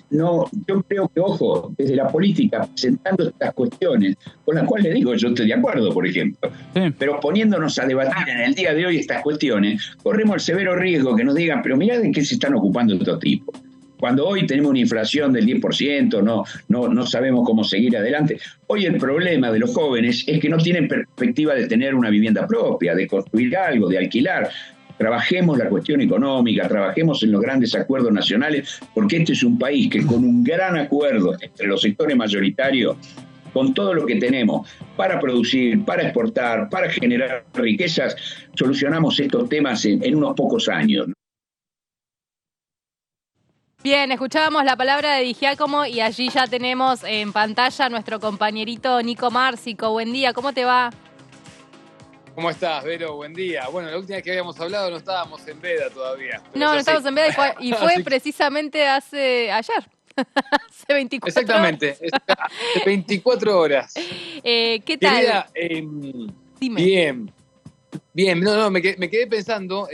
yo creo que, ojo, desde la política, presentando estas cuestiones, con las cuales digo, yo estoy de acuerdo, por ejemplo, pero poniéndonos a debatir en el día de hoy estas cuestiones, corremos el severo riesgo que nos digan, pero mirá de qué se están ocupando estos tipos. Cuando hoy tenemos una inflación del 10%, no sabemos cómo seguir adelante. Hoy el problema de los jóvenes es que no tienen perspectiva de tener una vivienda propia, de construir algo, de alquilar. Trabajemos la cuestión económica, trabajemos en los grandes acuerdos nacionales, porque este es un país que con un gran acuerdo entre los sectores mayoritarios, con todo lo que tenemos para producir, para exportar, para generar riquezas, solucionamos estos temas en unos pocos años.
Bien, escuchábamos la palabra de Di Giacomo y allí ya tenemos en pantalla a nuestro compañerito Nico Márcico. Buen día, ¿cómo te va?
¿Cómo estás, Vero? Buen día. Bueno, la última vez que habíamos hablado no estábamos en veda todavía.
No estábamos en veda y fue precisamente ayer. Hace 24
Exactamente,
horas.
Hace 24 horas.
¿Qué tal?
Querida,
Dime.
Bien, me quedé pensando,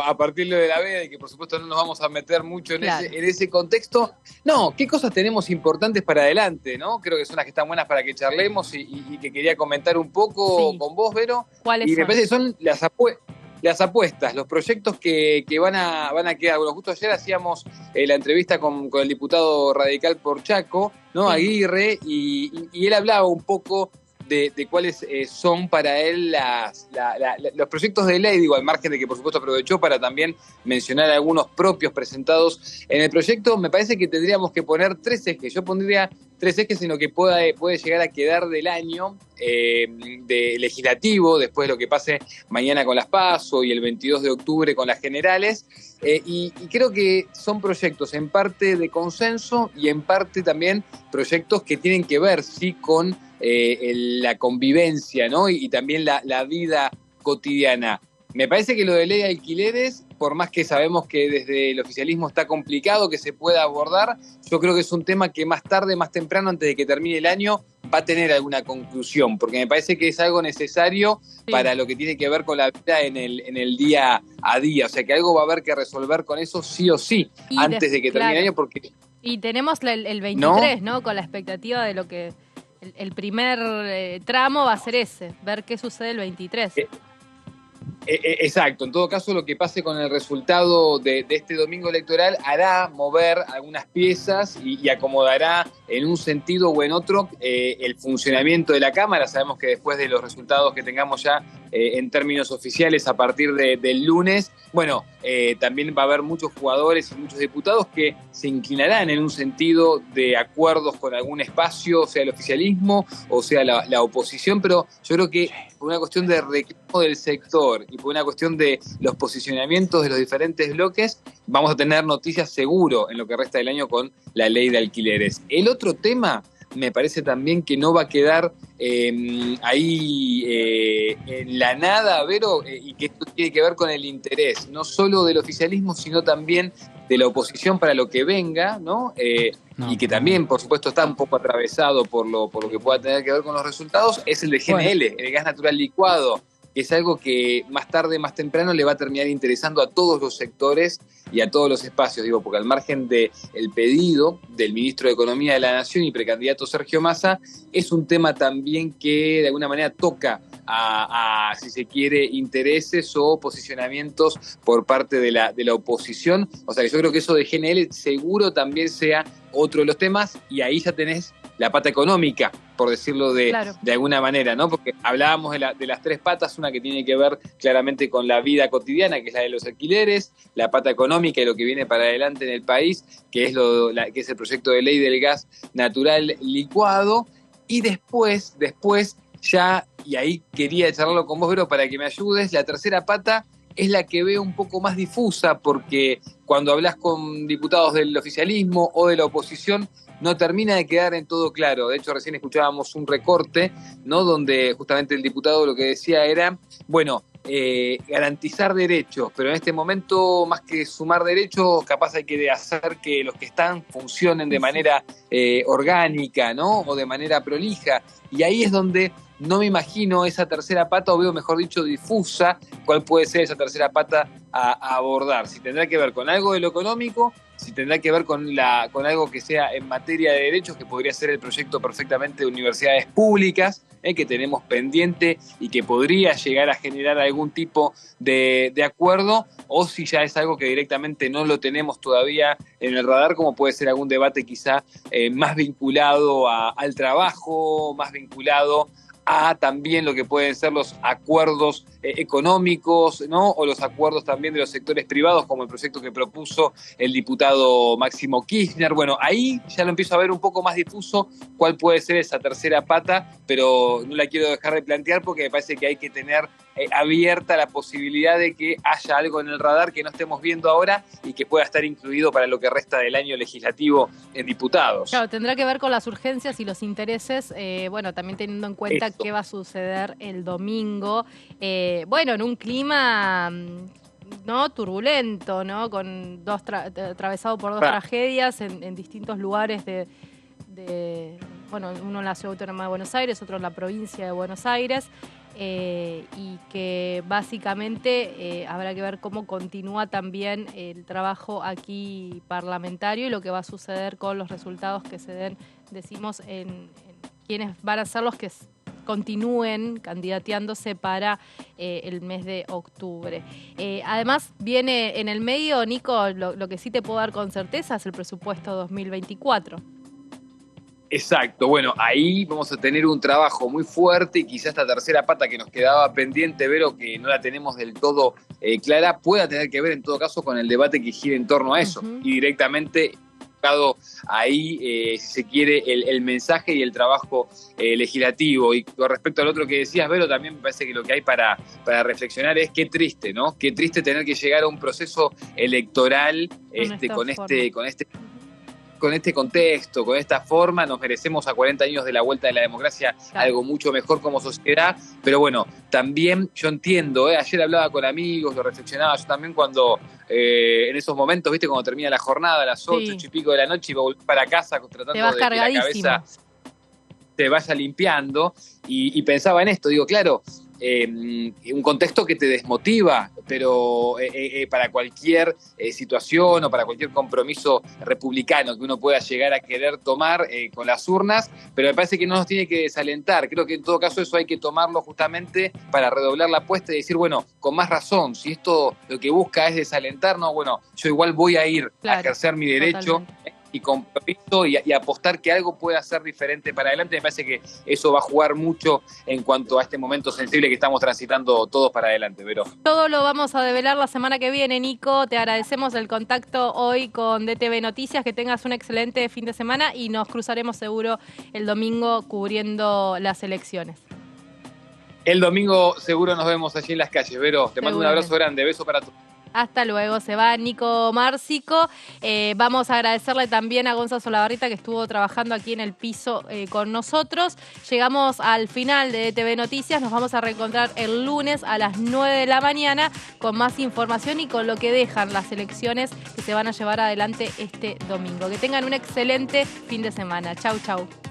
a partir de la veda, y que por supuesto no nos vamos a meter mucho en ese contexto. No, ¿qué cosas tenemos importantes para adelante, no? Creo que son las que están buenas para que charlemos y que quería comentar un poco con vos, Vero.
¿Cuáles son?
Me parece que son las apuestas, los proyectos que van a quedar. Bueno, justo ayer hacíamos la entrevista con el diputado radical por Chaco, ¿no? Sí. Aguirre, y él hablaba un poco de cuáles son para él los proyectos de ley, al margen de que por supuesto aprovechó para también mencionar algunos propios presentados en el proyecto. Me parece que tendríamos que poner 3 ejes. Yo pondría 3 ejes en lo que puede llegar a quedar del año de legislativo, después de lo que pase mañana con las PASO y el 22 de octubre con las generales. Y creo que son proyectos en parte de consenso y en parte también proyectos que tienen que ver, sí, con la convivencia, ¿no? Y también la vida cotidiana. Me parece que lo de ley de alquileres, por más que sabemos que desde el oficialismo está complicado que se pueda abordar, yo creo que es un tema que más tarde, más temprano, antes de que termine el año, va a tener alguna conclusión, porque me parece que es algo necesario para lo que tiene que ver con la vida en el día a día. O sea, que algo va a haber que resolver con eso sí o sí, antes de que termine el año, porque...
Y tenemos el 23, ¿no? Con la expectativa de lo que... El primer tramo va a ser ese, ver qué sucede el 23.
Exacto, en todo caso lo que pase con el resultado de este domingo electoral hará mover algunas piezas y acomodará en un sentido o en otro el funcionamiento de la Cámara. Sabemos que después de los resultados que tengamos ya en términos oficiales a partir del lunes, bueno, también va a haber muchos jugadores y muchos diputados que se inclinarán en un sentido de acuerdos con algún espacio, sea el oficialismo o sea la oposición, pero yo creo que por una cuestión de reclamo del sector y por una cuestión de los posicionamientos de los diferentes bloques, vamos a tener noticias seguro en lo que resta del año con la ley de alquileres. El otro tema me parece también que no va a quedar ahí en la nada, Vero, y que esto tiene que ver con el interés, no solo del oficialismo, sino también de la oposición para lo que venga, ¿no? Y que también, por supuesto, está un poco atravesado por lo que pueda tener que ver con los resultados, es el de GNL, el gas natural licuado, que es algo que más tarde, más temprano, le va a terminar interesando a todos los sectores y a todos los espacios, digo, porque al margen del pedido del ministro de Economía de la Nación y precandidato Sergio Massa, es un tema también que de alguna manera toca a si se quiere, intereses o posicionamientos por parte de la oposición. O sea que yo creo que eso de GNL seguro también sea otro de los temas, y ahí ya tenés la pata económica, por decirlo de alguna manera, ¿no? Porque hablábamos de las tres patas, una que tiene que ver claramente con la vida cotidiana, que es la de los alquileres, la pata económica y lo que viene para adelante en el país, que es que es el proyecto de ley del gas natural licuado, y después ya, y ahí quería charlarlo con vos, Vero, para que me ayudes, la tercera pata es la que veo un poco más difusa, porque cuando hablas con diputados del oficialismo o de la oposición, no termina de quedar en todo claro. De hecho, recién escuchábamos un recorte, ¿no?, donde justamente el diputado lo que decía era, bueno, garantizar derechos, pero en este momento, más que sumar derechos, capaz hay que hacer que los que están funcionen de manera orgánica, ¿no?, o de manera prolija. Y ahí es donde no me imagino esa tercera pata, o veo, mejor dicho, difusa, cuál puede ser esa tercera pata a abordar. Si tendrá que ver con algo de lo económico, si tendrá que ver con algo que sea en materia de derechos, que podría ser el proyecto perfectamente de universidades públicas, que tenemos pendiente y que podría llegar a generar algún tipo de acuerdo, o si ya es algo que directamente no lo tenemos todavía en el radar, como puede ser algún debate quizá más vinculado al trabajo, más vinculado a también lo que pueden ser los acuerdos económicos, ¿no?, o los acuerdos también de los sectores privados, como el proyecto que propuso el diputado Máximo Kirchner. Bueno, ahí ya lo empiezo a ver un poco más difuso cuál puede ser esa tercera pata, pero no la quiero dejar de plantear porque me parece que hay que tener abierta la posibilidad de que haya algo en el radar que no estemos viendo ahora y que pueda estar incluido para lo que resta del año legislativo en diputados.
Claro, tendrá que ver con las urgencias y los intereses, bueno, también teniendo en cuenta qué va a suceder el domingo, bueno, en un clima no turbulento, ¿no?, con atravesado por dos tragedias en distintos lugares bueno, uno en la Ciudad Autónoma de Buenos Aires, otro en la provincia de Buenos Aires, y que básicamente habrá que ver cómo continúa también el trabajo aquí parlamentario y lo que va a suceder con los resultados que se den, decimos, en quiénes van a ser los que continúen candidateándose para el mes de octubre. Además, viene en el medio, Nico, lo que sí te puedo dar con certeza es el presupuesto 2024.
Exacto, bueno, ahí vamos a tener un trabajo muy fuerte y quizás esta tercera pata que nos quedaba pendiente, Vero, que no la tenemos del todo clara, pueda tener que ver en todo caso con el debate que gira en torno a eso, y directamente ahí, si se quiere, el mensaje y el trabajo legislativo. Y con respecto al otro que decías, Vero, también me parece que lo que hay para reflexionar es qué triste, ¿no? Qué triste tener que llegar a un proceso electoral con este contexto, con esta forma. Nos merecemos a 40 años de la vuelta de la democracia algo mucho mejor como sociedad, pero bueno, también yo entiendo, ayer hablaba con amigos, lo reflexionaba yo también cuando en esos momentos, viste, cuando termina la jornada a las 8 y pico de la noche y va a volver para casa tratando de que la cabeza te vaya limpiando, y pensaba en esto, digo, claro, un contexto que te desmotiva, pero para cualquier situación o para cualquier compromiso republicano que uno pueda llegar a querer tomar con las urnas, pero me parece que no nos tiene que desalentar. Creo que en todo caso eso hay que tomarlo justamente para redoblar la apuesta y decir, bueno, con más razón, si esto lo que busca es desalentarnos, bueno, yo igual voy a ir a ejercer mi derecho. Totalmente. Y compromiso y apostar que algo pueda ser diferente para adelante. Me parece que eso va a jugar mucho en cuanto a este momento sensible que estamos transitando todos para adelante, Vero.
Todo lo vamos a develar la semana que viene, Nico. Te agradecemos el contacto hoy con DTV Noticias. Que tengas un excelente fin de semana y nos cruzaremos seguro el domingo cubriendo las elecciones.
El domingo seguro nos vemos allí en las calles, Vero. Te mando un abrazo grande. Beso para todos.
Hasta luego, se va Nico Márcico. Vamos a agradecerle también a Gonzalo Solabarrita que estuvo trabajando aquí en el piso con nosotros. Llegamos al final de ETV Noticias, nos vamos a reencontrar el lunes a las 9 de la mañana con más información y con lo que dejan las elecciones que se van a llevar adelante este domingo. Que tengan un excelente fin de semana. Chau, chau.